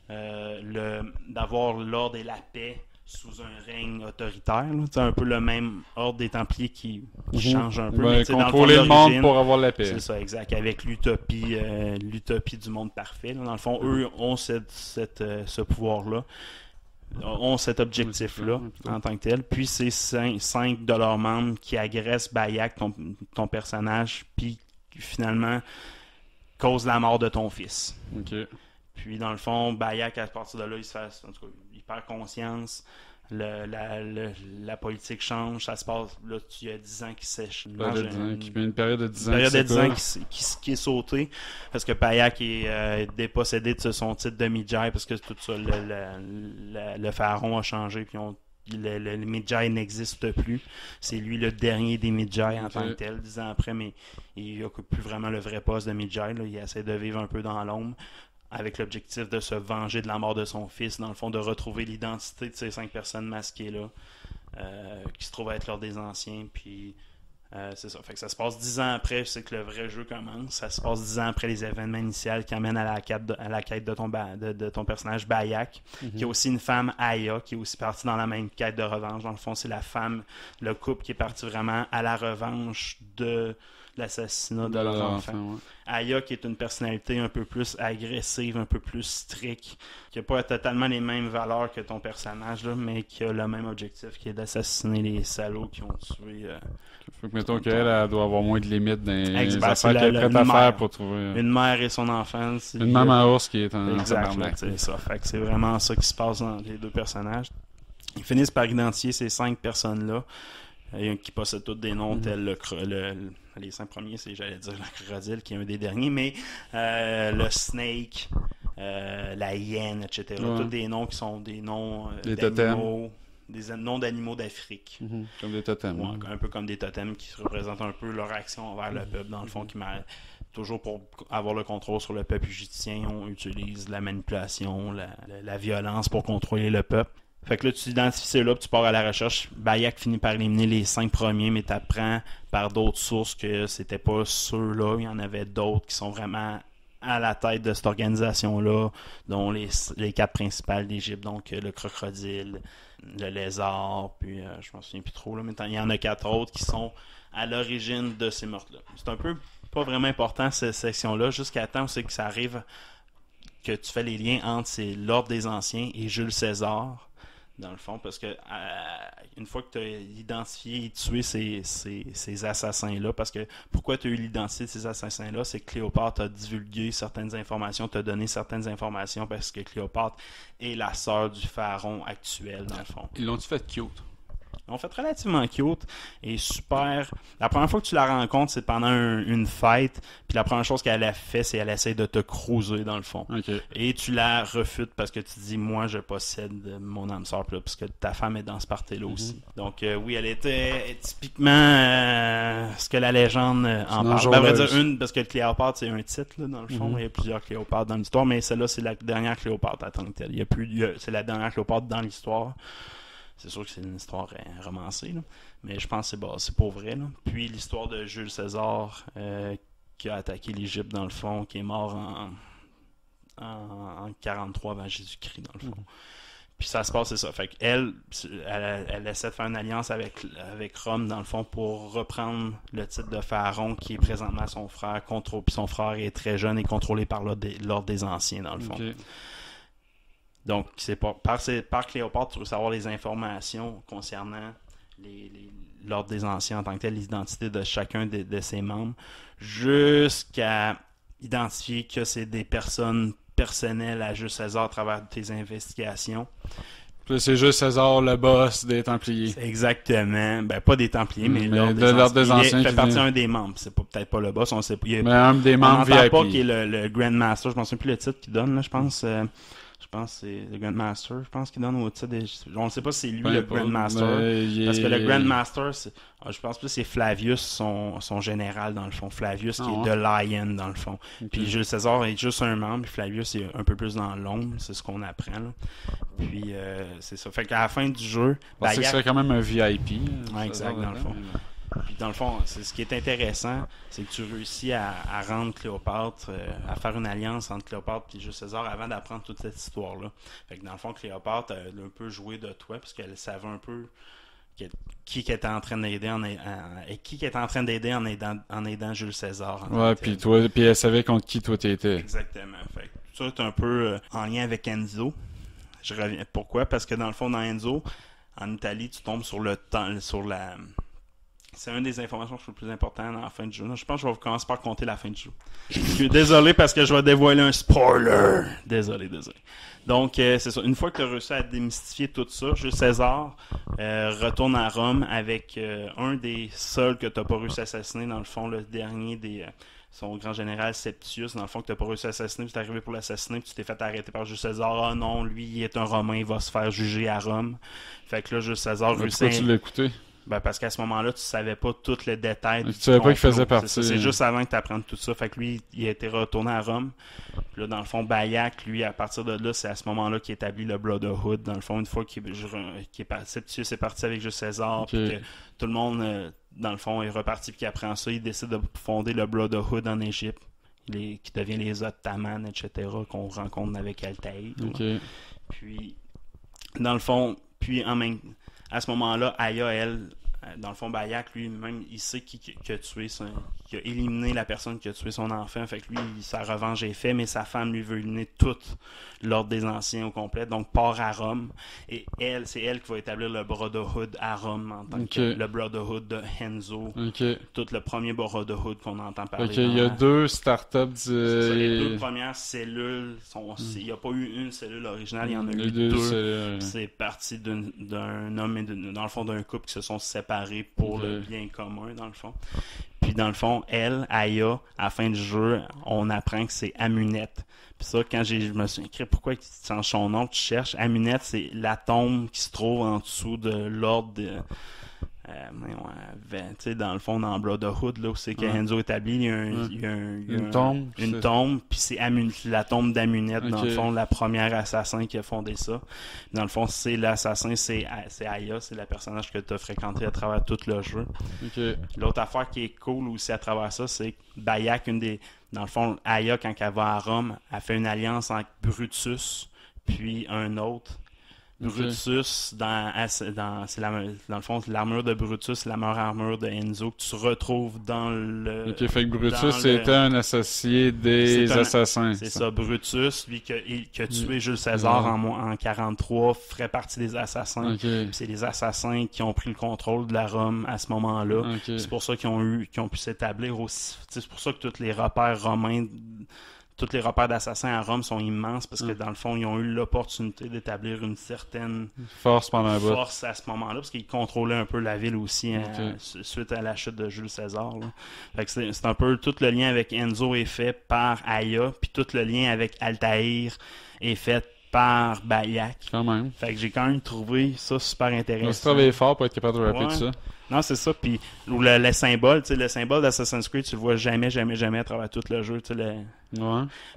S1: d'avoir l'ordre et la paix sous un règne autoritaire. C'est un peu le même ordre des Templiers qui change un peu.
S2: Mais contrôler le monde pour avoir la paix.
S1: C'est ça, exact. Avec l'utopie du monde parfait. Là. Dans le fond, eux ont ce pouvoir-là, ont cet objectif-là en tant que tel. Puis c'est 5 de leurs membres qui agressent Bayak, ton personnage, puis finalement causent la mort de ton fils.
S2: OK.
S1: Puis dans le fond, Bayak, à partir de là, en tout cas, il perd conscience. La politique change, ça se passe, là, il y a 10 ans qui sèche.
S2: Une période de 10 ans.
S1: Une période de 10 ans qui est sautée, parce que Bayak est dépossédé de son titre de Medjay, parce que tout ça, le pharaon a changé, puis le Medjay n'existe plus. C'est lui le dernier des Medjay en tant que tel, 10 ans après, mais il n'occupe plus vraiment le vrai poste de Medjay. Il essaie de vivre un peu dans l'ombre, avec l'objectif de se venger de la mort de son fils, dans le fond, de retrouver l'identité de ces 5 personnes masquées-là, qui se trouvent à être l'ordre des anciens, puis c'est ça. Fait que ça se passe 10 ans après, c'est que le vrai jeu commence. Ça se passe 10 ans après les événements initiaux qui amènent à la quête de ton personnage, Bayak, qui a aussi une femme, Aya, qui est aussi partie dans la même quête de revanche. Dans le fond, c'est la femme, le couple qui est parti vraiment à la revanche de l'assassinat de leur enfant. Ouais. Aya, qui est une personnalité un peu plus agressive, un peu plus stricte, qui n'a pas totalement les mêmes valeurs que ton personnage, là, mais qui a le même objectif, qui est d'assassiner les salauds qui ont tué...
S2: Faut que, mettons qu'elle doit avoir moins de limites dans les affaires qu'elle est prête à faire pour trouver...
S1: Une mère et son enfant.
S2: Une maman ours qui est en
S1: tabarnak. C'est ça. Fait que c'est vraiment ça qui se passe dans les 2 personnages. Ils finissent par identifier ces 5 personnes-là, qui possèdent tous des noms tels les 5 premiers, c'est, j'allais dire, le crocodile, qui est un des derniers, mais le snake, la hyène, etc.
S2: Ouais.
S1: Tous des noms qui sont des noms
S2: Des
S1: d'animaux, des noms d'animaux d'Afrique.
S2: Comme des totems.
S1: Ouais, un peu comme des totems qui représentent un peu leur action envers le peuple, dans le fond, toujours pour avoir le contrôle sur le peuple égyptien, on utilise la manipulation, la violence pour contrôler le peuple. Fait que là, tu identifies ceux-là, puis tu pars à la recherche. Bayak finit par éliminer les 5 premiers, mais tu apprends par d'autres sources que c'était pas ceux-là. Il y en avait d'autres qui sont vraiment à la tête de cette organisation-là, dont les 4 principales d'Égypte, donc le crocodile, le lézard, puis je m'en souviens plus trop, là, mais il y en a 4 autres qui sont à l'origine de ces meurtres-là. C'est un peu pas vraiment important cette section-là, jusqu'à temps où c'est que ça arrive que tu fais les liens entre l'Ordre des Anciens et Jules César, dans le fond, parce que une fois que tu as identifié et tué ces assassins-là, parce que pourquoi tu as eu l'identité de ces assassins-là, c'est que Cléopâtre a divulgué certaines informations, t'a donné certaines informations, parce que Cléopâtre est la sœur du pharaon actuel, dans le fond.
S2: Ils l'ont-tu fait cute?
S1: Ils l'ont fait relativement cute et super. La première fois que tu la rencontres, c'est pendant une fête. Puis la première chose qu'elle a fait, c'est qu'elle essaie de te cruiser dans le fond.
S2: Okay.
S1: Et tu la refutes parce que tu dis, moi, je possède mon âme sœur, parce que ta femme est dans ce party-là aussi. Donc, oui, elle était typiquement ce que la légende en parle. Ben, on va dire parce que le Cléopâtre, c'est un titre, là, dans le fond. Il y a plusieurs Cléopâtres dans l'histoire, mais celle-là, c'est la dernière Cléopâtre en tant que telle. C'est la dernière Cléopâtre dans l'histoire. C'est sûr que c'est une histoire romancée, là. Mais je pense que c'est pour vrai. Là. Puis l'histoire de Jules César qui a attaqué l'Égypte dans le fond, qui est mort en 43 avant Jésus-Christ dans le fond. Puis ça se passe, c'est ça. Fait qu'elle, elle essaie de faire une alliance avec Rome dans le fond pour reprendre le titre de pharaon qui est présentement son frère. Puis son frère est très jeune et contrôlé par l'Ordre des Anciens dans le fond. Okay. Donc, c'est par Cléopâtre, tu veux savoir les informations concernant l'Ordre des Anciens en tant que tel, l'identité de chacun de ses membres, jusqu'à identifier que c'est des personnes personnelles à Jules César à travers tes investigations.
S2: Puis c'est Jules César, le boss des Templiers.
S1: Exactement. Ben, pas des Templiers, mais
S2: l'Ordre des Anciens.
S1: Il fait partie d'un des membres. C'est peut-être pas le boss, on sait pas.
S2: Mais un des membres VIP.
S1: Pas qui est le Grand Master. Je ne me souviens plus le titre qu'il donne, là, je pense. Je pense que c'est le Grand Master. Je pense qu'il donne au titre. On ne sait pas si c'est lui le Grand Master. Parce que le Grand Master, je pense que c'est Flavius, son général dans le fond. Flavius qui est de Lion dans le fond. Okay. Puis Jules César est juste un membre. Puis Flavius est un peu plus dans l'ombre. C'est ce qu'on apprend. Là. Puis c'est ça. Fait qu'à la fin du jeu.
S2: Parce que c'est quand même un VIP.
S1: Ouais, exact, dans le fond. Puis dans le fond, c'est ce qui est intéressant, c'est que tu réussis à rendre Cléopâtre, à faire une alliance entre Cléopâtre et Jules César avant d'apprendre toute cette histoire-là. Fait que dans le fond, Cléopâtre a un peu joué de toi, parce qu'elle savait un peu qui était en train d'aider en aidant Jules César.
S2: Ouais, puis elle savait contre qui toi t'étais.
S1: Exactement. Fait que ça, c'est un peu en lien avec Enzo. Je reviens. Pourquoi? Parce que dans le fond, dans Enzo, en Italie, tu tombes sur c'est une des informations que je trouve le plus importantes dans la fin du jeu. Je pense que je vais commencer par compter la fin du jeu. Je suis désolé parce que je vais dévoiler un spoiler. Désolé. Donc, c'est ça. Une fois que tu as réussi à démystifier tout ça, Jules César retourne à Rome avec un des seuls que tu n'as pas réussi à assassiner, dans le fond, le dernier son grand général Septius, dans le fond, que tu n'as pas réussi à assassiner, puis tu es arrivé pour l'assassiner, puis tu t'es fait arrêter par Jules César. Ah non, lui, il est un Romain, il va se faire juger à Rome. Fait que là, Jules César réussit.
S2: Pourquoi tu l'as écouté?
S1: Ben parce qu'à ce moment-là, tu savais pas tous les détails.
S2: Tu savais pas qu'il faisait partie.
S1: C'est juste avant que tu apprennes tout ça. Fait que lui, il a été retourné à Rome. Puis là, dans le fond, Bayak, lui, à partir de là, c'est à ce moment-là qu'il établit le Brotherhood. Dans le fond, une fois Septius est parti avec Jules César, puis que tout le monde, dans le fond, est reparti, puis qu'après ça, il décide de fonder le Brotherhood en Égypte, qui devient les Ottomans, etc., qu'on rencontre avec Altaïr.
S2: Okay.
S1: Puis, dans le fond, à ce moment-là, Aya, elle, dans le fond, Bayak, lui-même, il sait qui a tué qui a éliminé la personne qui a tué son enfant. Fait que lui, sa revanche est faite, mais sa femme lui veut éliminer toute l'Ordre des Anciens au complet. Donc, part à Rome. Et c'est elle qui va établir le Brotherhood à Rome en tant que le Brotherhood de Enzo. Tout le premier Brotherhood qu'on entend parler.
S2: Il y a 2 startups.
S1: Les 2 premières cellules, il n'y a pas eu une cellule originale, il y en a eu 2. C'est parti d'un homme et dans le fond d'un couple qui se sont séparés pour le bien commun, dans le fond. Puis Puis dans le fond, Aya, à la fin du jeu, on apprend que c'est Amunette. Puis ça, quand je me suis écrit pourquoi il change son nom, tu cherches. Amunette, c'est la tombe qui se trouve en dessous de l'ordre de... tu sais, dans le fond, dans Brotherhood, là où c'est que Enzo établit, il y a,
S2: une tombe.
S1: Une tombe, puis c'est la tombe d'Amunette, dans le fond, la première assassin qui a fondé ça. Dans le fond, c'est l'assassin, c'est Aya, c'est le personnage que tu as fréquenté à travers tout le jeu. L'autre affaire qui est cool aussi à travers ça, c'est que Bayek, dans le fond, Aya, quand elle va à Rome, elle fait une alliance avec Brutus, puis un autre. Brutus, dans le fond, l'armure de Brutus, c'est la meilleure armure de Enzo que tu retrouves dans le...
S2: Ok, fait que Brutus c'était un associé des assassins.
S1: C'est ça, Brutus, lui qui a tué Jules César en 43, ferait partie des assassins. Puis c'est les assassins qui ont pris le contrôle de la Rome à ce moment-là. C'est pour ça qu'ils ont pu s'établir aussi. C'est pour ça que tous les repères romains... Tous les repères d'assassins à Rome sont immenses parce que dans le fond, ils ont eu l'opportunité d'établir une certaine force à ce moment-là parce qu'ils contrôlaient un peu la ville aussi suite à la chute de Jules César. Là. Fait que c'est un peu tout le lien avec Enzo est fait par Aya, puis tout le lien avec Altaïr est fait par Bayek.
S2: Quand même.
S1: Fait que j'ai quand même trouvé ça super intéressant.
S2: On se travailler fort pour être capable de rappeler tout ça.
S1: Non, c'est ça. Puis le symbole, le symbole d'Assassin's Creed, tu le vois jamais à travers tout le jeu.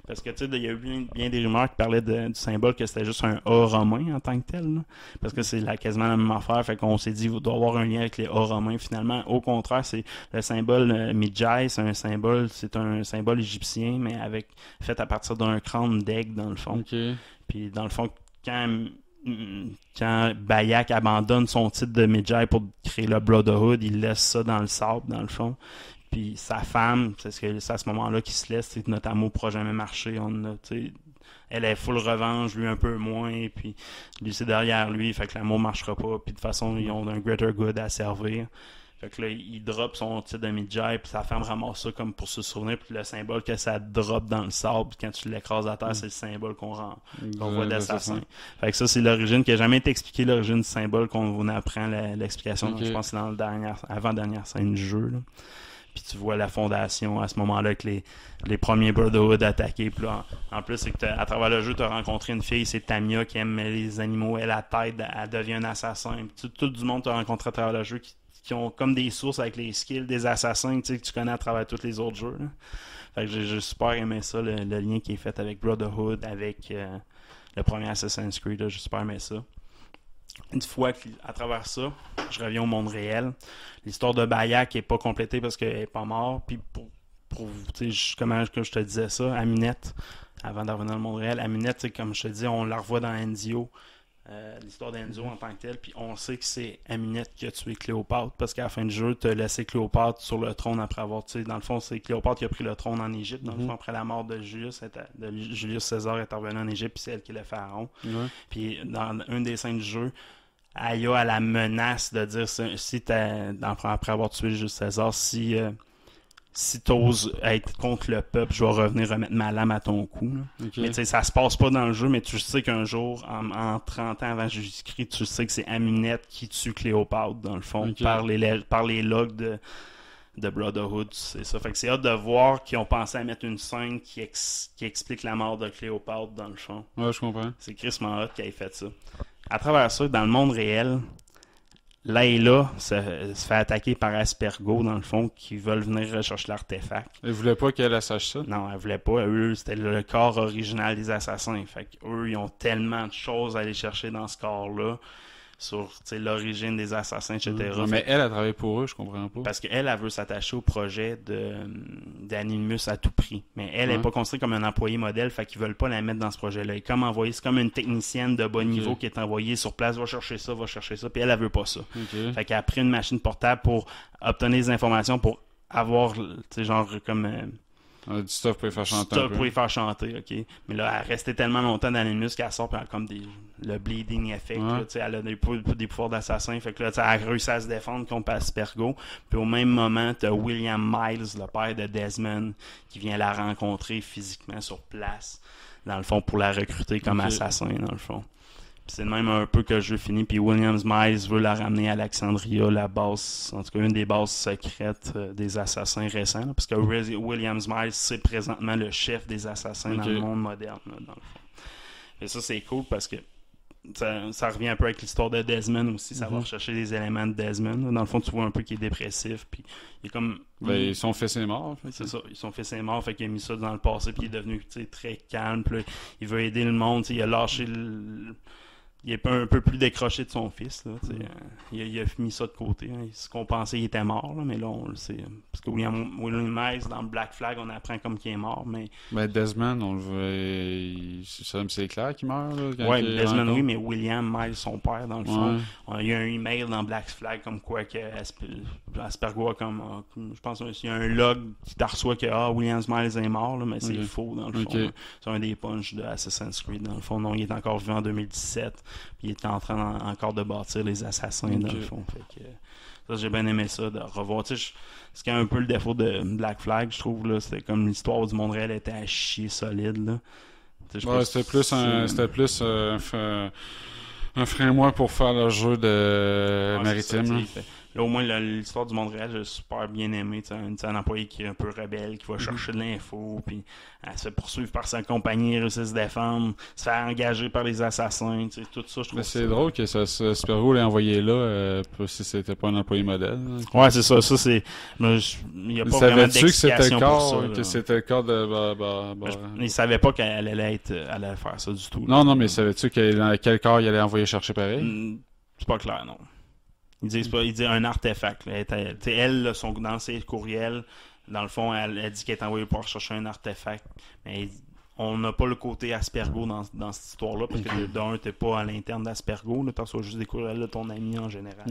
S1: Parce que il y a eu bien des rumeurs qui parlaient du symbole que c'était juste un A romain en tant que tel. Là. Parce que c'est quasiment la même affaire. Fait qu'on s'est dit qu'il doit y avoir un lien avec les A romains. Finalement, au contraire, c'est le symbole Midjai, c'est un symbole égyptien, mais fait à partir d'un crâne d'aigle dans le fond. Puis dans le fond, quand Bayek abandonne son titre de Midjai pour créer le Brotherhood, il laisse ça dans le sable, dans le fond. Puis sa femme, c'est à ce moment-là qu'il se laisse, c'est que notre amour ne pourra jamais marcher. Elle est full revanche, lui un peu moins, puis lui c'est derrière lui, fait que l'amour ne marchera pas. Puis de toute façon, ils ont un greater good à servir. Fait que là, il drop son titre de Midjai, puis sa femme ramasse ça comme pour se souvenir, puis le symbole que ça drop dans le sable, quand tu l'écrases à terre, c'est le symbole qu'on voit d'assassin. Fait que ça, c'est l'origine, qui n'a jamais été expliqué, l'origine du symbole, qu'on apprend l'explication. Je pense que c'est dans l'avant-dernière scène du jeu. Là. Puis tu vois la fondation à ce moment-là avec les premiers Brotherhood attaqués. Puis là, en plus, c'est que à travers le jeu, tu as rencontré une fille, c'est Tamia, qui aime les animaux, elle, la tête, elle devient un assassin. Puis tout du monde tu as rencontré à travers le jeu qui ont comme des sources avec les skills des assassins que tu connais à travers tous les autres jeux. Là. Fait que j'ai super aimé ça, le lien qui est fait avec Brotherhood, avec le premier Assassin's Creed. J'ai super aimé ça. Une fois qu'à travers ça, je reviens au monde réel. L'histoire de Bayek n'est pas complétée parce qu'elle n'est pas morte. Puis comment je te disais ça, Amunette, avant d'en revenir dans le monde réel, Amunette, comme je te dis, on la revoit dans Ezio. L'histoire d'Enzo en tant que tel, puis on sait que c'est Amunette qui a tué Cléopâtre parce qu'à la fin du jeu, tu as laissé Cléopâtre sur le trône après avoir tué. Dans le fond, c'est Cléopâtre qui a pris le trône en Égypte. Dans le fond, après la mort de Julius César est intervenu en Égypte, puis c'est elle qui est le pharaon. Puis dans une des scènes du jeu, Aya a la menace de dire si après avoir tué Julius César, si t'oses être contre le peuple, je vais revenir remettre ma lame à ton cou. Mais tu sais, ça se passe pas dans le jeu, mais tu sais qu'un jour, en 30 ans avant Jésus-Christ, tu sais que c'est Amunette qui tue Cléopâtre, dans le fond, par les logs de Brotherhood, c'est ça. Fait que c'est hâte de voir qu'ils ont pensé à mettre une scène qui explique la mort de Cléopâtre, dans le fond.
S2: Ouais, je comprends.
S1: C'est Chris Mahot qui a fait ça. À travers ça, dans le monde réel, Layla se fait attaquer par Aspergo, dans le fond, qui veulent venir rechercher l'artefact.
S2: Elle voulait pas qu'elle sache ça?
S1: Non, elle voulait pas. Eux, c'était le corps original des assassins. Fait qu'eux, ils ont tellement de choses à aller chercher dans ce corps-là, sur l'origine des assassins, etc.
S2: Mais elle a travaillé pour eux, je comprends pas.
S1: Parce qu'elle, elle veut s'attacher au projet d'Animus à tout prix. Mais elle n'est pas considérée comme un employé modèle, fait qu'ils veulent pas la mettre dans ce projet-là. C'est comme une technicienne de bon niveau qui est envoyée sur place, va chercher ça, puis elle veut pas ça. Fait qu'elle a pris une machine portable pour obtenir des informations, pour avoir, genre comme...
S2: du stuff pour les faire chanter.
S1: Stuff pour les faire chanter, ok. Mais là, elle restait tellement longtemps dans l'anus qu'elle sort comme le bleeding effect. Là, elle a des pouvoirs d'assassin. Fait que là, elle a réussi à se défendre contre Aspergo. Puis au même moment, t'as William Miles, le père de Desmond, qui vient la rencontrer physiquement sur place, dans le fond, pour la recruter comme assassin, dans le fond. c'est de même un peu que le jeu finit. Puis Williams Miles veut la ramener à Alexandria, la base, en tout cas une des bases secrètes des assassins récents. Là, parce que Williams Miles, c'est présentement le chef des assassins dans le monde moderne, là, dans le fond. Et ça, c'est cool parce que ça revient un peu avec l'histoire de Desmond aussi. Ça va rechercher des éléments de Desmond. Là. Dans le fond, tu vois un peu qu'il est dépressif. Puis il est comme.
S2: Son fils est mort.
S1: C'est ça. Son fils est mort. Fait qu'il a mis ça dans le passé. Puis il est devenu très calme. Puis là, il veut aider le monde. Il a lâché il est un peu plus décroché de son fils. Là, il a mis ça de côté. Hein. Ce qu'on pensait, il était mort. Là, mais là, on le sait. Parce que William Miles, dans Black Flag, on apprend comme qu'il est mort. Mais
S2: Desmond, on le voit. C'est clair qu'il meurt.
S1: Oui, Desmond, oui, mais William Miles, son père, dans le fond. Il y a un email dans Black Flag comme quoi que Aspergo a comme. Je pense qu'il y a un log qui reçoit que Williams Miles est mort, là, mais c'est faux, dans le fond. Là. C'est un des punchs de Assassin's Creed, dans le fond. Non, il est encore vivant en 2017. Puis il est en train encore de bâtir les assassins dans le fond. Fait que, ça, j'ai bien aimé ça, de revoir. Tu sais, ce qui est un peu le défaut de Black Flag, je trouve, là, c'était comme l'histoire du monde réel était à chier solide. Là.
S2: C'était plus un framework pour faire le jeu de maritime.
S1: Là, au moins, l'histoire du monde réel, j'ai super bien aimé. Un employé qui est un peu rebelle, qui va chercher de l'info, puis se fait poursuivre par sa compagnie, réussit à se défendre, se faire engager par les assassins. Tout ça, je trouve.
S2: C'est drôle que Spergo l'ait envoyé là, si c'était pas un employé modèle.
S1: Ouais, c'est ça. Ça, c'est. Il n'y a pas vraiment d'explication pour ça.
S2: Que c'était le corps de.
S1: Il savait pas qu'elle allait faire ça du tout.
S2: Non, mais savais-tu quel corps il allait envoyer chercher pareil?
S1: C'est pas clair, non. Il dit un artefact. Elle, là, dans ses courriels, dans le fond, elle dit qu'elle est envoyée pour chercher un artefact. Mais on n'a pas le côté Aspergo dans cette histoire-là, parce que d'un, t'es pas à l'interne d'Aspergo, tu reçois juste des courriels de ton ami en général.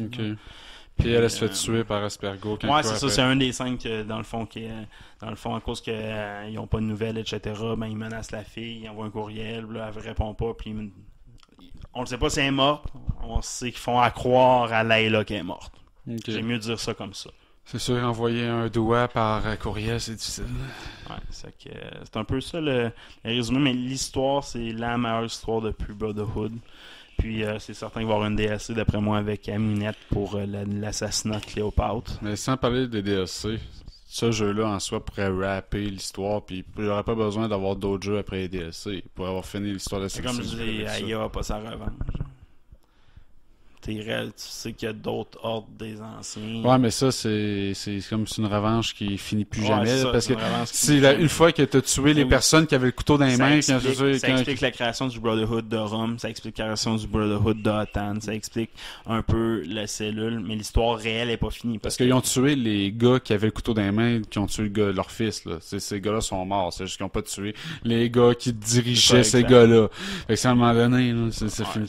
S2: Puis elle se fait tuer par Aspergo.
S1: Ouais, c'est ça. C'est un des 5 dans le fond à cause qu'ils n'ont pas de nouvelles, etc. Ben, ils menacent la fille, ils envoient un courriel, là, elle répond pas, puis on ne sait pas si elle est morte. On sait qu'ils font à croire à Layla qu'elle est morte. J'ai mieux dire ça comme ça.
S2: C'est sûr, envoyer un doigt par courriel, c'est difficile.
S1: Ouais, c'est un peu ça le résumé, mais l'histoire, c'est la meilleure histoire depuis Brotherhood. Puis c'est certain qu'il va y avoir une DLC, d'après moi, avec Aminette pour l'assassinat de Cléopâtre.
S2: Mais sans parler des DLC, ce jeu-là en soi pourrait rapper l'histoire, puis il n'y aurait pas besoin d'avoir d'autres jeux après les DLC pour avoir fini l'histoire de
S1: c'est comme je dis, Aya n'a pas sa revanche. Tu sais qu'il y a d'autres ordres des anciens.
S2: Ouais, mais ça, c'est comme une revanche qui finit plus jamais.
S1: Ça,
S2: parce que une fois que tu as tué les personnes qui avaient le couteau dans les mains...
S1: Ça explique la création du Brotherhood de Rome, ça explique la création du Brotherhood d'Otan, ça explique un peu la cellule, mais l'histoire réelle n'est pas finie.
S2: Parce qu'ils ont tué les gars qui avaient le couteau dans les mains, qui ont tué leur fils. Là. Ces gars-là sont morts, c'est juste qu'ils n'ont pas tué les gars qui dirigeaient ces gars-là. Fait que c'est à un moment donné, là, c'est fini.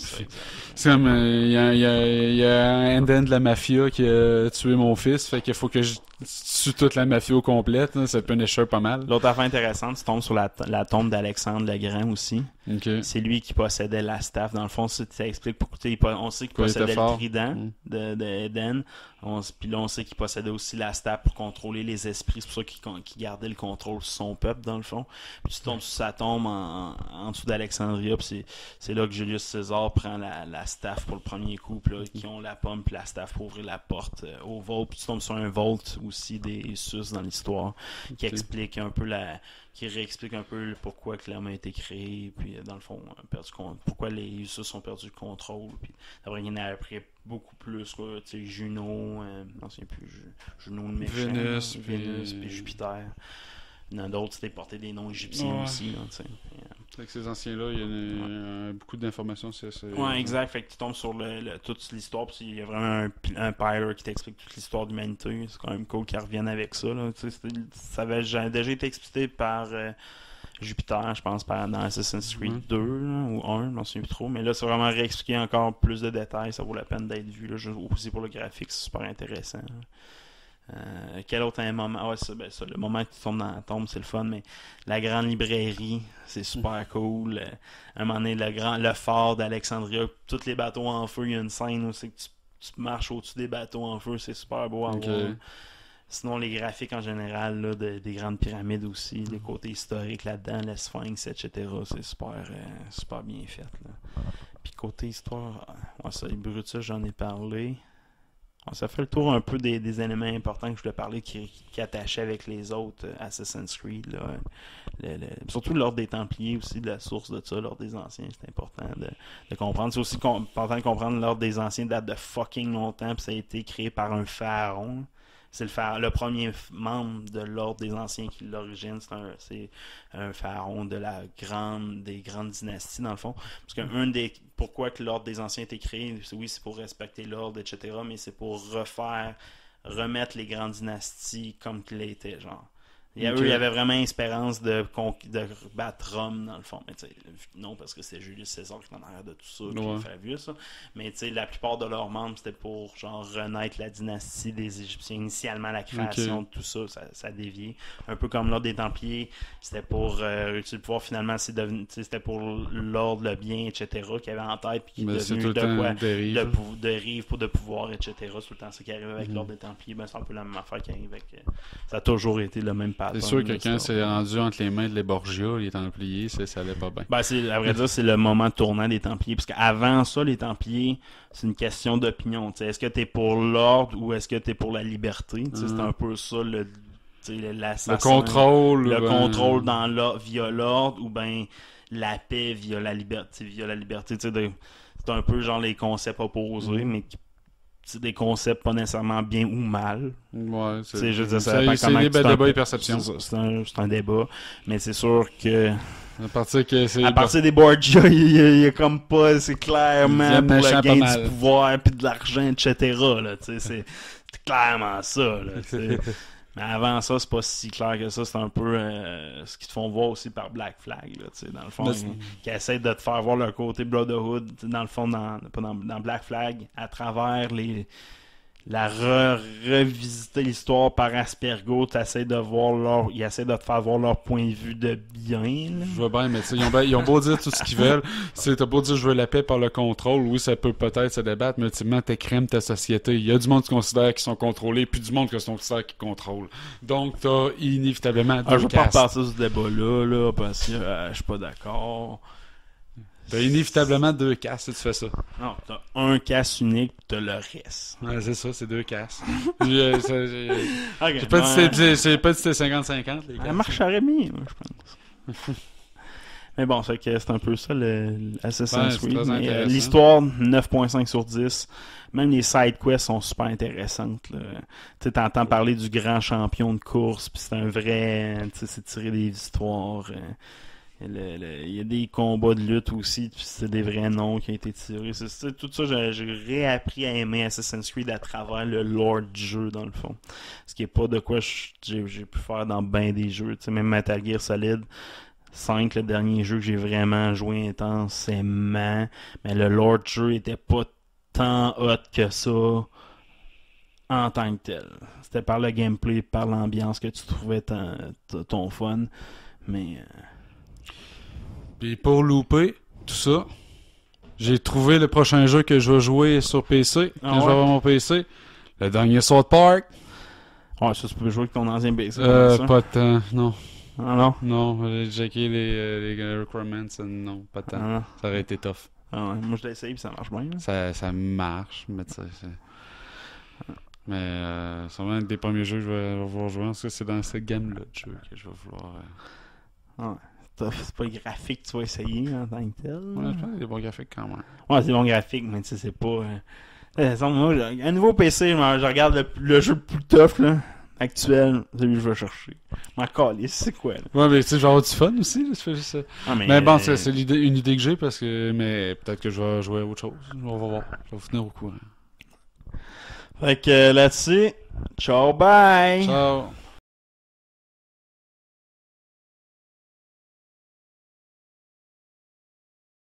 S2: C'est comme... Il y a un indien de la mafia qui a tué mon fils, fait qu'il faut que je tue toute la mafia au complète, hein, ça peut en échapper pas mal.
S1: L'autre affaire intéressante, tu tombes sur la tombe d'Alexandre le Grand aussi. C'est lui qui possédait la staff. Dans le fond, ça explique pourquoi on sait qu'il possédait le trident d'Eden. Puis là, on sait qu'il possédait aussi la staff pour contrôler les esprits. C'est pour ça qu'il gardait le contrôle sur son peuple, dans le fond. Puis tu tombes sur sa tombe en dessous d'Alexandria. Puis c'est là que Julius César prend la staff pour le premier coup. Puis là, qui ont la pomme puis la staff pour ouvrir la porte au Vault. Puis tu tombes sur un Vault aussi des Sus dans l'histoire qui explique un peu qui réexplique un peu pourquoi que l'homme a été créé, puis dans le fond, pourquoi les Usus ont perdu le contrôle. Puis d'après, il y en a appris beaucoup plus, quoi. Tu sais, Juno, non, c'est plus Juno le méchant, Vénus, puis Jupiter. Il y en a d'autres, c'était porté des noms égyptiens aussi, là, tu sais.
S2: Avec ces anciens-là, il y a beaucoup d'informations sur ça.
S1: Ouais, exact. Fait que tu tombes sur toute l'histoire, puis il y a vraiment un pilot qui t'explique toute l'histoire de l'humanité. C'est quand même cool qu'ils reviennent avec ça. Là. Ça avait déjà été expliqué par Jupiter, je pense, dans Assassin's Creed 2 là, ou 1, je m'en souviens plus trop. Mais là, c'est vraiment réexpliqué encore plus de détails. Ça vaut la peine d'être vu. Là. Aussi pour le graphique, c'est super intéressant. Là. Quel autre moment? Ouais, le moment que tu tombes dans la tombe, c'est le fun, mais la grande librairie, c'est super cool. À un moment donné, le phare d'Alexandria, tous les bateaux en feu, il y a une scène où c'est que tu marches au-dessus des bateaux en feu, c'est super beau à voir. Sinon, les graphiques en général, là, des grandes pyramides aussi, les côtés historiques là-dedans, les sphinx, etc., c'est super bien fait. Là. Puis côté histoire, ouais, ça, les Brutus, j'en ai parlé. Ouais, ça fait le tour un peu des éléments importants que je voulais parler qui attachaient avec les autres Assassin's Creed. Là. Surtout l'ordre des Templiers aussi, de la source de ça, l'ordre des Anciens, c'est important de comprendre. C'est aussi important de comprendre l'ordre des Anciens date de fucking longtemps, puis ça a été créé par un pharaon. C'est le premier membre de l'ordre des Anciens qui l'origine. C'est un pharaon de des grandes dynasties, dans le fond. Parce que pourquoi que l'ordre des Anciens a été créé, c'est pour respecter l'ordre, etc., mais c'est pour remettre les grandes dynasties comme qu'ils étaient, genre. Eux, il y avait vraiment espérance de battre Rome, dans le fond. Mais non, parce que c'est Julius César qui est en arrière de tout ça, qui fait vieux ça. Mais la plupart de leurs membres, c'était pour genre renaître la dynastie des Égyptiens. Initialement, la création de tout ça, ça a dévié. Un peu comme l'ordre des Templiers, c'était pour réussir le pouvoir. Finalement, c'était pour l'ordre, le bien, etc., qu'il y avait en tête, puis qui est devenu de pouvoir, etc. C'est tout le temps ça qui arrive avec l'ordre des Templiers. Ben, c'est un peu la même affaire qui arrive avec... ça a toujours été le même pattern.
S2: C'est sûr que quand c'est rendu entre les mains de les Borgia, les Templiers, ça allait pas bien.
S1: Ben, à vrai dire, c'est le moment tournant des Templiers. Parce qu'avant ça, les Templiers, c'est une question d'opinion. T'sais, est-ce que t'es pour l'ordre ou est-ce que t'es pour la liberté? C'est un peu ça le contrôle. Le contrôle via l'ordre ou ben la paix via la liberté. C'est un peu genre les concepts opposés, mais c'est des concepts pas nécessairement bien ou mal.
S2: Ouais, c'est
S1: des
S2: débats et perceptions.
S1: C'est un débat, mais c'est sûr que
S2: à partir
S1: des Borgia, il y a comme pas, c'est clairement pour le gain du pouvoir puis de l'argent, etc. Là, c'est clairement ça. Là, mais avant ça, c'est pas si clair que ça. C'est un peu ce qu'ils te font voir aussi par Black Flag. Là, dans le fond, qui essaient de te faire voir leur côté Brotherhood. Dans le fond, dans Black Flag, à travers revisiter l'histoire par Aspergo, ils essaient de te faire voir leur point de vue de bien. Là.
S2: Je vois bien, mais ils ont beau dire tout ce qu'ils veulent. T'as beau dire je veux la paix par le contrôle. Oui, ça peut peut-être se débattre, mais ultimement, t'écrèmes ta société. Il y a du monde qui considère qu'ils sont contrôlés, puis du monde qui considère qu'ils contrôlent. Donc, t'as inévitablement deux
S1: je vais pas repartir ce débat-là, parce que je suis pas d'accord.
S2: T'as inévitablement deux casses si tu fais ça.
S1: Non, t'as un casse unique, t'as le reste.
S2: Ouais, c'est ça, c'est deux casses. J'ai pas dit c'était 50-50, les casses.
S1: Ça marcherait bien, moi, je pense. Mais bon, c'est un peu ça, l'Assassin's Creed. L'histoire, 9.5 sur 10. Même les side quests sont super intéressantes. Tu t'entends parler du grand champion de course, puis c'est un vrai... c'est tiré des histoires... Il y a des combats de lutte aussi, puis c'est des vrais noms qui ont été tirés. Tout ça, j'ai réappris à aimer Assassin's Creed à travers le lore du jeu, dans le fond. Ce qui est pas de quoi j'ai pu faire dans bien des jeux. T'sais, même Metal Gear Solid 5, le dernier jeu que j'ai vraiment joué intensément, mais le lore du jeu était pas tant hot que ça en tant que tel. C'était par le gameplay, par l'ambiance que tu trouvais ton fun, mais...
S2: Puis pour louper tout ça, j'ai trouvé le prochain jeu que je vais jouer sur PC, quand je vais avoir mon PC. Le dernier South Park.
S1: Ouais, ça, tu peux jouer avec ton ancien PC.
S2: Pas de temps, non.
S1: Ah non?
S2: Non, j'ai checké les requirements, non, pas de temps. Ah, ça aurait été tough.
S1: Ah ouais, moi je l'ai essayé et ça marche bien.
S2: Ça marche, mais tu sais, mais c'est vraiment un des premiers jeux que je vais vouloir jouer. Parce que c'est dans cette gamme-là de jeux que je vais vouloir...
S1: Ouais. C'est pas le graphique que tu vas essayer en tant que tel.
S2: Ouais, je pense qu'il y a des bons graphiques quand même.
S1: Ouais, c'est des bons graphiques, mais tu sais, c'est pas... moi, un nouveau PC, je regarde le jeu le plus tough, là, actuel, celui que je vais chercher. Ma calisse, c'est quoi, là?
S2: Ouais, mais tu sais, je vais avoir du fun aussi, là, je fais juste ça.
S1: Ah,
S2: mais bon, c'est une idée que j'ai, parce que... Mais peut-être que je vais jouer à autre chose. On va voir. Je vais vous tenir au courant.
S1: Fait que là-dessus, ciao, bye!
S2: Ciao!